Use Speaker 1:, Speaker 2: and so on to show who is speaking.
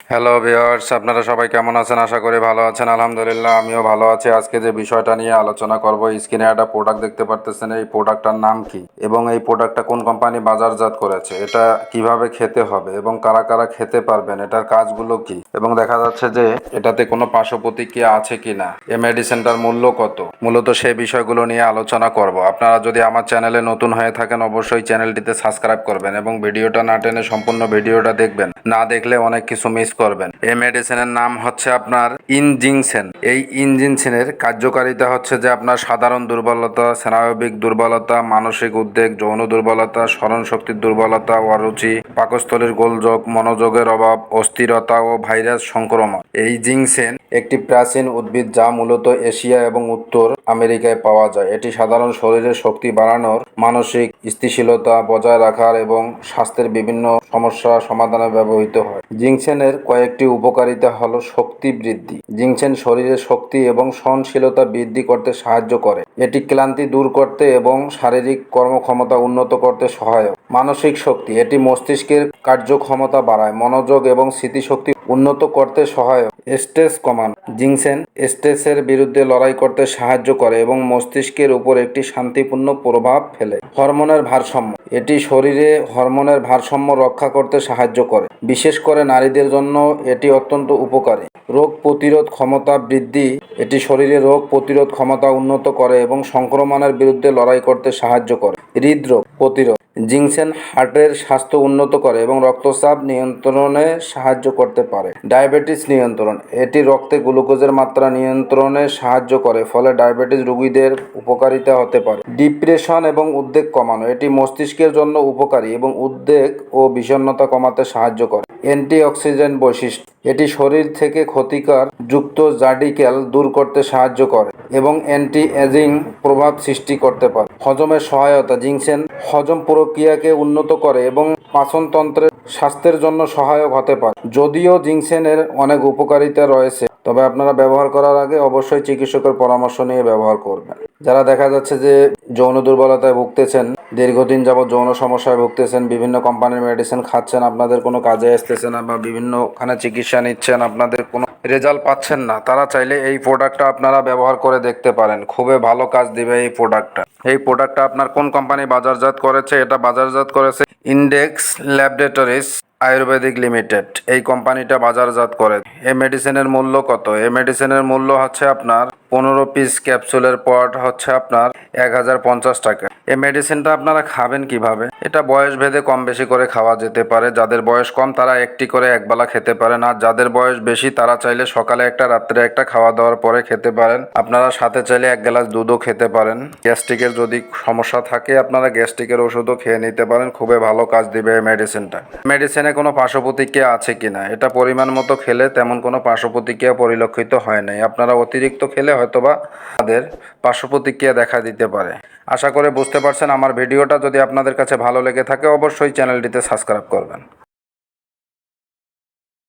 Speaker 1: Hello viewers, আপনারা সবাই কেমন আছেন? আশা করি ভালো আছেন। আলহামদুলিল্লাহ আমিও ভালো আছি। আজকে যে বিষয়টা নিয়ে আলোচনা করব, স্ক্রিনে একটা প্রোডাক্ট দেখতে পারতেছেন। এই প্রোডাক্টটার নাম কি এবং এই প্রোডাক্টটা কোন কোম্পানি বাজারজাত করেছে, এটা কিভাবে খেতে হবে এবং কারা কারা খেতে পারবেন, এটার কাজগুলো কি, এবং দেখা যাচ্ছে যে এটাতে কোনো পার্শ্ব প্রতিক্রিয়া আছে কিনা, এই মেডিসিনটার মূল্য কত, মূলত সেই বিষয়গুলো নিয়ে আলোচনা করব। আপনারা যদি আমার চ্যানেলে নতুন হয়ে থাকেন অবশ্যই চ্যানেলটিতে সাবস্ক্রাইব করবেন এবং ভিডিওটা না টেনে সম্পূর্ণ ভিডিওটা দেখবেন। না দেখলে অনেক কিছু মিস করবেন। এই মেডিসিনের নাম হচ্ছে আপনার ইনজিনসেন। এই ইনজিনসেনের কার্যকারিতা হচ্ছে যে আপনার সাধারণ দুর্বলতা, স্নায়বিক দুর্বলতা, মানসিক উদ্বেগ, যৌন দুর্বলতা, স্মরণ শক্তির দুর্বলতা, অরুচি, পাকস্থলীর গোলযোগ, মনোযোগের অভাব, অস্থিরতা ও ভাইরাস সংক্রমণ। এই জিনসেন একটি প্রাচীন উদ্ভিদ যা মূলত এশিয়া এবং উত্তর আমেরিকায় পাওয়া যায়। এটি সাধারণ শরীরের শক্তি বাড়ানোর, মানসিক স্থিতিশীলতা বজায় রাখার এবং স্বাস্থ্যের বিভিন্ন সমস্যা সমাধানে ব্যবহৃত হয়। জিনসেনের কয়েকটি উপকারিতা হলো শক্তি বৃদ্ধি। জিনসেন শরীরের শক্তি এবং সহনশীলতা বৃদ্ধি করতে সাহায্য করে। এটি ক্লান্তি দূর করতে এবং শারীরিক কর্মক্ষমতা উন্নত করতে সহায়ক। মানসিক শক্তি, এটি মস্তিষ্কের কার্যক্ষমতা বাড়ায়, মনোযোগ এবং স্মৃতিশক্তি উন্নত করতে সহায়ক। স্ট্রেস কমান, জিনসেন স্ট্রেসের বিরুদ্ধে লড়াই করতে সাহায্য করে এবং মস্তিষ্কের উপর একটি শান্তিপূর্ণ প্রভাব ফেলে। হরমোনের ভারসাম্য, এটি শরীরে হরমোনের ভারসাম্য রক্ষা করতে সাহায্য করে। বিশেষ করে নারীদের জন্য এটি অত্যন্ত উপকারী। রোগ প্রতিরোধ ক্ষমতা বৃদ্ধি, এটি শরীরে রোগ প্রতিরোধ ক্ষমতা উন্নত করে এবং সংক্রমণের বিরুদ্ধে লড়াই করতে সাহায্য করে। হৃদরোগ প্রতিরোধ, জিনসেন হার্টের স্বাস্থ্য উন্নত করে এবং রক্তচাপ নিয়ন্ত্রণে সাহায্য করতে পারে। ডায়াবেটিস নিয়ন্ত্রণ, এটি রক্তে গ্লুকোজের মাত্রা নিয়ন্ত্রণে সাহায্য করে, ফলে ডায়াবেটিস রোগীদের উপকারিতা হতে পারে। ডিপ্রেশন এবং উদ্বেগ কমানো, এটি মস্তিষ্কের জন্য উপকারী এবং উদ্বেগ ও বিষণ্ণতা কমাতে সাহায্য করে। অ্যান্টিঅক্সিডেন্ট বৈশিষ্ট্য, এটি শরীর থেকে ক্ষতিকর যুক্ত রাডিক্যাল দূর করতে সাহায্য করে এবং অ্যান্টি এজিং প্রভাব সৃষ্টি করতে পারে। হজমের সহায়তা, জিনসেন হজম প্রক্রিয়াকে উন্নত করে এবং পাচনতন্ত্রের স্বাস্থ্যের জন্য সহায়ক হতে পারে। যদিও জিনসেনের অনেক উপকারিতা রয়েছে, তবে আপনারা ব্যবহার করার আগে অবশ্যই চিকিৎসকের পরামর্শ নিয়ে ব্যবহার করবেন। যারা দেখা যাচ্ছে যে যৌন দুর্বলতায় ভুগতেছেন, দীর্ঘদিন যাবৎ যৌন সমস্যায় ভুগতেছেন, বিভিন্ন কোম্পানির মেডিসিন খাচ্ছেন, আপনাদের কোনো কাজে আসতেছে না, বা বিভিন্নখানে চিকিৎসা নিচ্ছেন, আপনাদের কোনো রেজাল্ট পাচ্ছেন না, তারা চাইলে এই প্রোডাক্টটা আপনারা ব্যবহার করে দেখতে পারেন। খুবই ভালো কাজ দিবে এই প্রোডাক্টটা। এই প্রোডাক্টটা আপনার কোন কোম্পানি বাজারজাত করেছে? এটা বাজারজাত করেছে ইন্ডেক্স ল্যাবরেটরিজ আয়ুর্বেদিক লিমিটেড। এই কোম্পানিটা বাজারজাত করে। এই মেডিসিনের মূল্য কত? এই মেডিসিনের মূল্য হচ্ছে আপনার 15 পিস ক্যাপসুলের পট হচ্ছে আপনার 1050 টাকা। এই মেডিসিনটা আপনারা খাবেন কিভাবে? এটা বয়স ভেদে কম বেশি করে খাওয়া যেতে পারে। যাদের বয়স কম তারা একটি করে একবেলা খেতে পারেন, আর যাদের বয়স বেশি তারা চাইলে সকালে একটা রাত্রে একটা খাওয়া দাওয়ার পরে খেতে পারেন। আপনারা সাথে চাইলে এক গ্লাস দুধও খেতে পারেন। গ্যাস্ট্রিকের যদি সমস্যা থাকে আপনারা গ্যাস্ট্রিকের ওষুধও খেয়ে নিতে পারেন। খুবই ভালো কাজ দিবে এই মেডিসিনটা। মেডিসিনে কোনো পার্শ্ব প্রতিক্রিয়া আছে কিনা, এটা পরিমাণ মতো খেলে তেমন কোনো পার্শ্ব প্রতিক্রিয়া পরিলক্ষিত হয় নাই। আপনারা অতিরিক্ত খেলে হয়তোবা তাদের পার্শ্ব প্রতিক্রিয়া দেখা দিতে পারে। আশা করে বুঝতে পারছেন। আমার ভিডিওটা যদি আপনাদের কাছে ভালো লেগে থাকে অবশ্যই চ্যানেলটিতে সাবস্ক্রাইব করবেন।